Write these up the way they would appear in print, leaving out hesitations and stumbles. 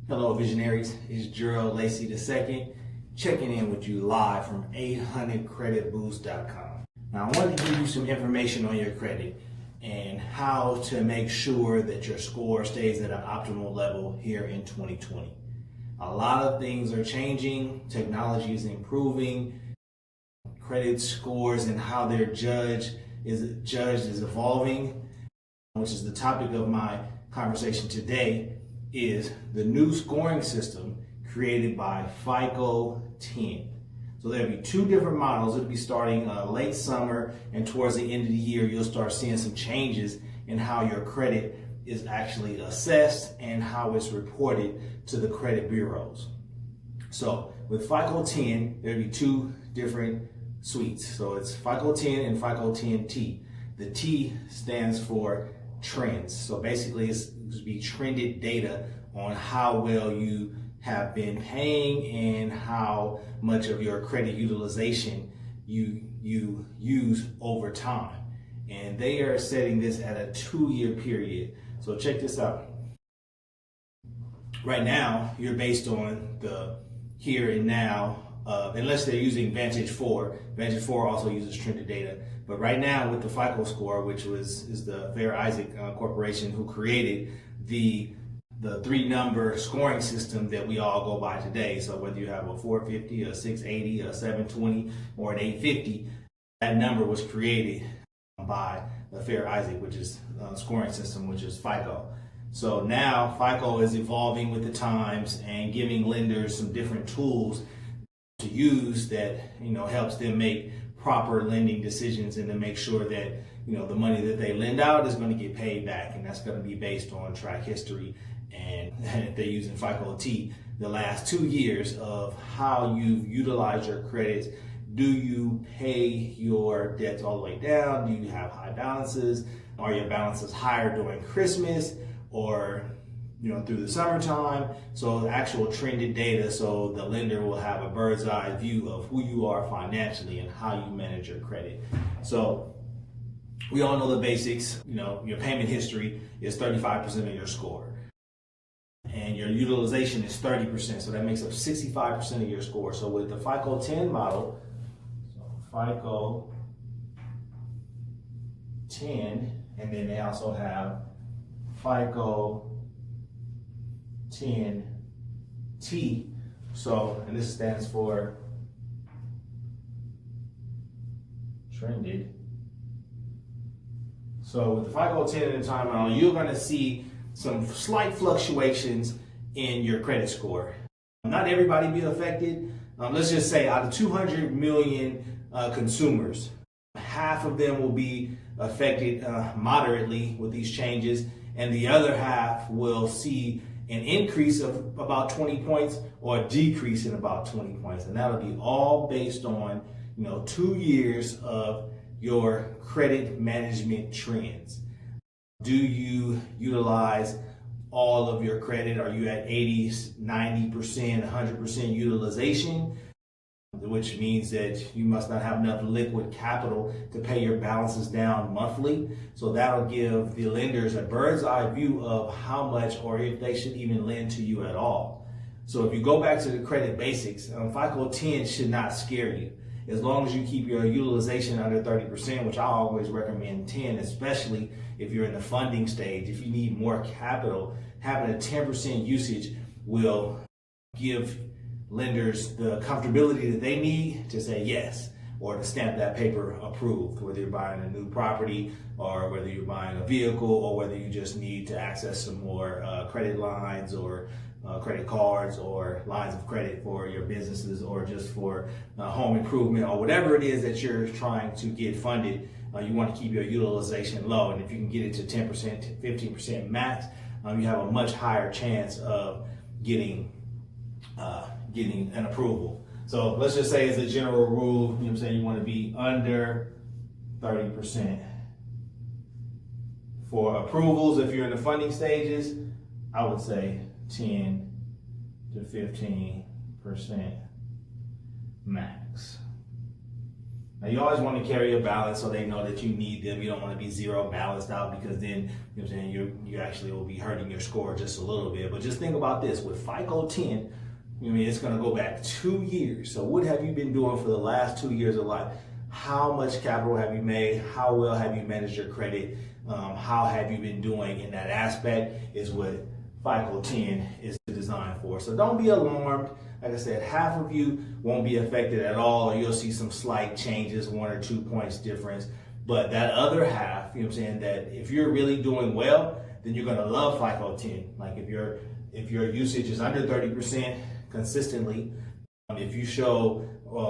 Hello visionaries, it's Gerald, Lacey II, checking in with you live from 800creditboost.com. Now I wanted to give you some information on your credit and how to make sure that your score stays at an optimal level here in 2020. A lot of things are changing, technology is improving, credit scores and how they're judged is evolving, which is the topic of my conversation today. Is the new scoring system created by FICO 10. So there'll be two different models. It'll be starting late summer, and towards the end of the year, you'll start seeing some changes in how your credit is actually assessed and how it's reported to the credit bureaus. So with FICO 10, there'll be two different suites. So it's FICO 10 and FICO 10T. The T stands for trends. So basically it's to be trended data on how well you have been paying and how much of your credit utilization you use over time. And they are setting this at a 2-year period. So check this out. Right now, you're based on the here and now, unless they're using Vantage 4. Vantage 4 also uses trended data. But right now with the FICO score, which is the Fair Isaac Corporation who created the 3-number scoring system that we all go by today. So whether you have a 450, a 680, a 720, or an 850, that number was created by the Fair Isaac, which is a scoring system, which is FICO. So now FICO is evolving with the times and giving lenders some different tools to use that helps them make proper lending decisions and to make sure that the money that they lend out is going to get paid back, and that's going to be based on track history, and they're using FICO T, the last 2 years of how you've utilized your credits. Do you pay your debts all the way down? Do you have high balances? Are your balances higher during Christmas or through the summertime? So actual trended data, so the lender will have a bird's eye view of who you are financially and how you manage your credit. So we all know the basics. Your payment history is 35% of your score, and your utilization is 30%. So that makes up 65% of your score. So with the FICO 10 model, so FICO 10, and then they also have FICO 10T. So, and this stands for trended. So with the FICO 10 at a time model, you're going to see some slight fluctuations in your credit score. Not everybody be affected. Let's just say out of 200 million consumers, half of them will be affected moderately with these changes, and the other half will see an increase of about 20 points or a decrease in about 20 points. And that'll be all based on 2 years of your credit management trends. Do you utilize all of your credit? Are you at 80, 90%, 100% utilization? Which means that you must not have enough liquid capital to pay your balances down monthly. So that'll give the lenders a bird's eye view of how much or if they should even lend to you at all. So if you go back to the credit basics, FICO 10 should not scare you. As long as you keep your utilization under 30%, which I always recommend 10, especially if you're in the funding stage. If you need more capital, having a 10% usage will give lenders the comfortability that they need to say yes, or to stamp that paper approved, whether you're buying a new property or whether you're buying a vehicle or whether you just need to access some more credit lines or credit cards or lines of credit for your businesses or just for home improvement or whatever it is that you're trying to get funded. You want to keep your utilization low, and if you can get it to 10%, 15% max, you have a much higher chance of getting an approval. So let's just say as a general rule, you want to be under 30%. For approvals, if you're in the funding stages, I would say 10 to 15% max. Now you always want to carry a balance so they know that you need them. You don't want to be zero balanced out, because then, you know what I'm saying, you actually will be hurting your score just a little bit. But just think about this, with FICO 10, I mean, it's going to go back 2 years. So what have you been doing for the last 2 years of life? How much capital have you made? How well have you managed your credit? How have you been doing in that aspect is what FICO 10 is designed for. So don't be alarmed. Like I said, half of you won't be affected at all, or you'll see some slight changes, 1 or 2 points difference. But that other half, you know what I'm saying, that if you're really doing well, then you're going to love FICO 10. Like if your usage is under 30% consistently, if you show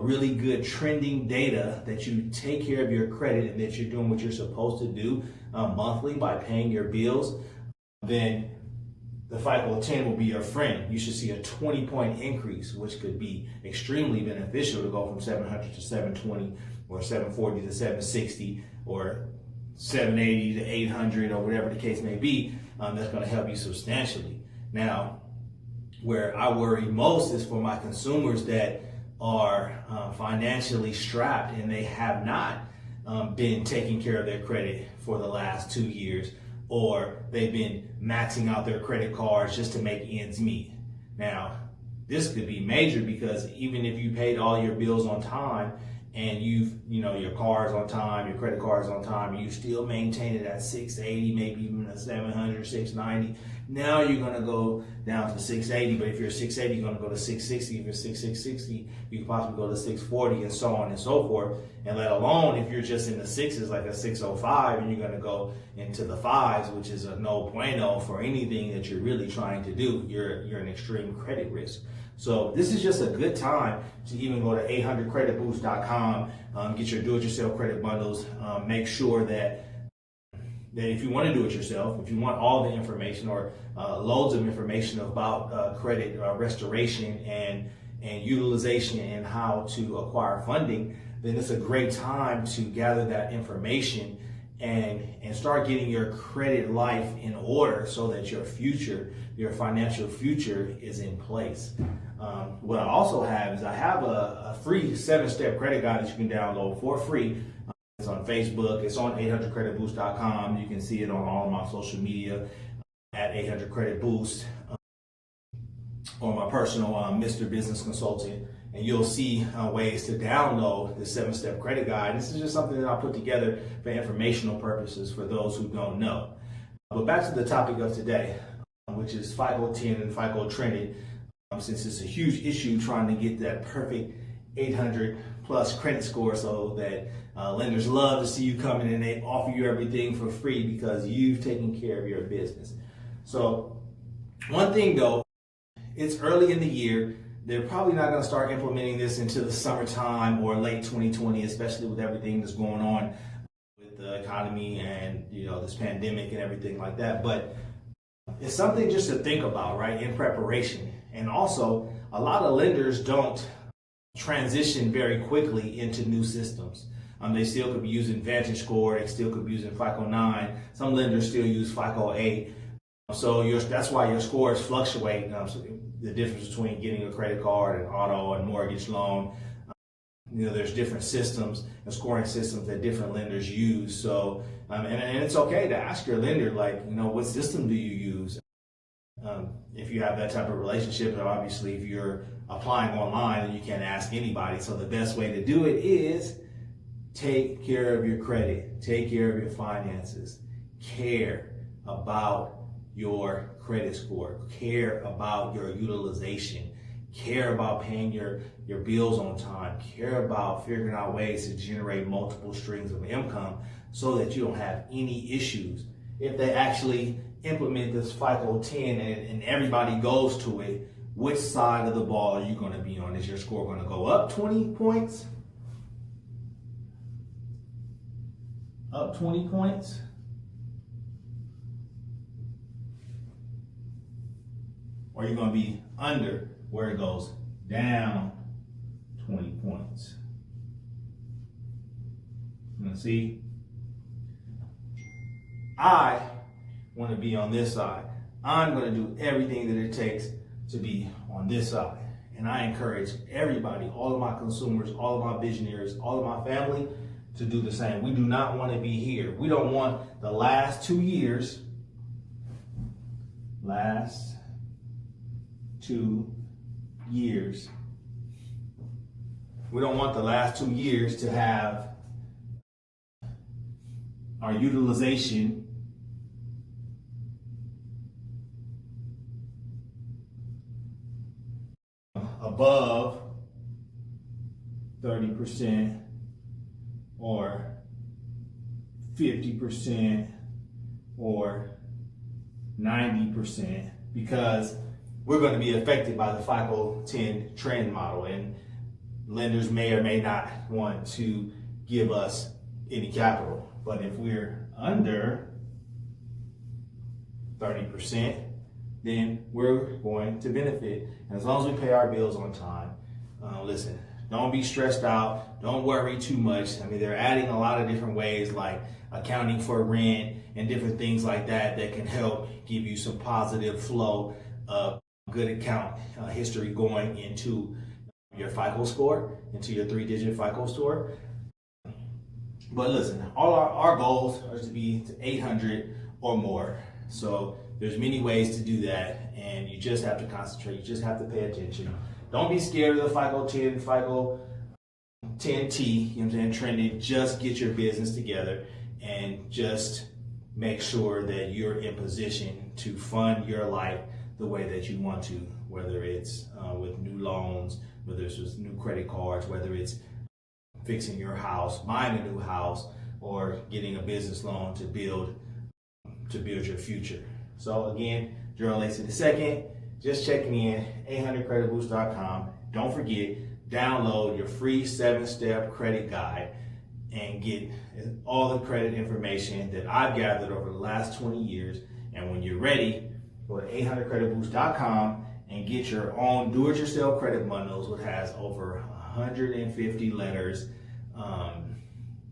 really good trending data that you take care of your credit and that you're doing what you're supposed to do monthly by paying your bills, then the FICO 10 will be your friend. You should see a 20-point increase, which could be extremely beneficial to go from 700 to 720, or 740 to 760, or 780 to 800, or whatever the case may be. That's going to help you substantially. Now, where I worry most is for my consumers that are financially strapped and they have not been taking care of their credit for the last 2 years, or they've been maxing out their credit cards just to make ends meet. Now, this could be major, because even if you paid all your bills on time and your car's on time, your credit card's on time, and you still maintain it at 680, maybe even a 700, 690. Now you're going to go down to 680, but if you're 680, you're going to go to 660. If you're 660, you can possibly go to 640, and so on and so forth. And let alone if you're just in the sixes, like a 605, and you're going to go into the fives, which is a no bueno for anything that you're really trying to do. You're an extreme credit risk. So this is just a good time to even go to 800creditboost.com, get your do-it-yourself credit bundles. Make sure that if you want to do it yourself, if you want all the information, or loads of information about credit restoration and utilization and how to acquire funding, then it's a great time to gather that information and start getting your credit life in order, so that your financial future is in place. What I also have is I have a free 7-step credit guide that you can download for free. It's on Facebook. It's on 800creditboost.com. You can see it on all of my social media at 800creditboost, or my personal Mr. Business Consultant. And you'll see ways to download the 7-step credit guide. This is just something that I put together for informational purposes for those who don't know. But back to the topic of today, which is FICO 10 and FICO trending. Since it's a huge issue trying to get that perfect 800 plus credit score, so that lenders love to see you come in and they offer you everything for free because you've taken care of your business. So one thing though, it's early in the year. They're probably not going to start implementing this until the summertime or late 2020, especially with everything that's going on with the economy and this pandemic and everything like that. But it's something just to think about, right, in preparation. And also, a lot of lenders don't transition very quickly into new systems. They still could be using Vantage Score. They still could be using FICO 9. Some lenders still use FICO 8. So that's why your scores fluctuate. So the difference between getting a credit card and auto and mortgage loan, there's different systems and scoring systems that different lenders use. So, and it's okay to ask your lender, what system do you use? If you have that type of relationship, and obviously if you're applying online, then you can't ask anybody. So the best way to do it is take care of your credit, take care of your finances, care about your credit score, care about your utilization, care about paying your bills on time, care about figuring out ways to generate multiple streams of income so that you don't have any issues. If they actually implement this FICO 10 and everybody goes to it, which side of the ball are you going to be on? Is your score going to go up 20 points? Up 20 points? Or are you going to be under, where it goes down 20 points? You see, I want to be on this side. I'm going to do everything that it takes to be on this side. And I encourage everybody, all of my consumers, all of my visionaries, all of my family to do the same. We do not want to be here. We don't want the last 2 years, we don't want the last 2 years to have our utilization above 30% or 50% or 90%, because we're going to be affected by the FICO 10 trend model, and lenders may or may not want to give us any capital. But if we're under 30%, then we're going to benefit. And as long as we pay our bills on time, listen, don't be stressed out. Don't worry too much. I mean, they're adding a lot of different ways like accounting for rent and different things like that that can help give you some positive flow of good account history going into your FICO score, into your 3-digit FICO score. But listen, all our goals are to be to 800 or more. So there's many ways to do that, and you just have to concentrate. You just have to pay attention. Don't be scared of the FICO 10, FICO 10T, you know what I'm saying, trending. Just get your business together and just make sure that you're in position to fund your life the way that you want to, whether it's with new loans, whether it's with new credit cards, whether it's fixing your house, buying a new house, or getting a business loan to build your future. So again, Gerald Lacey II, just checking in, 800creditboost.com. Don't forget, download your free 7-step credit guide and get all the credit information that I've gathered over the last 20 years. And when you're ready, go to 800creditboost.com and get your own do-it-yourself credit bundles, which has over 150 letters,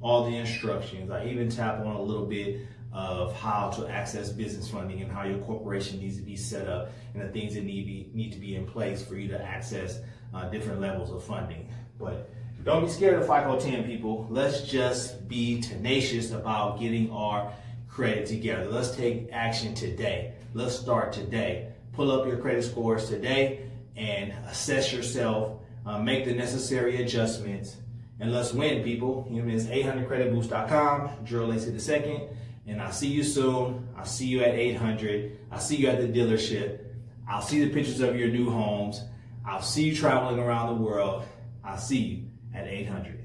all the instructions. I even tap on a little bit of how to access business funding and how your corporation needs to be set up and the things that need to be in place for you to access different levels of funding. But don't be scared of FICO 10, people. Let's just be tenacious about getting our credit together. Let's take action today. Let's start today. Pull up your credit scores today and assess yourself. Make the necessary adjustments, and let's win, people. It's 800creditboost.com, Gerald Lacey II, and I'll see you soon. I'll see you at 800. I'll see you at the dealership. I'll see the pictures of your new homes. I'll see you traveling around the world. I'll see you at 800.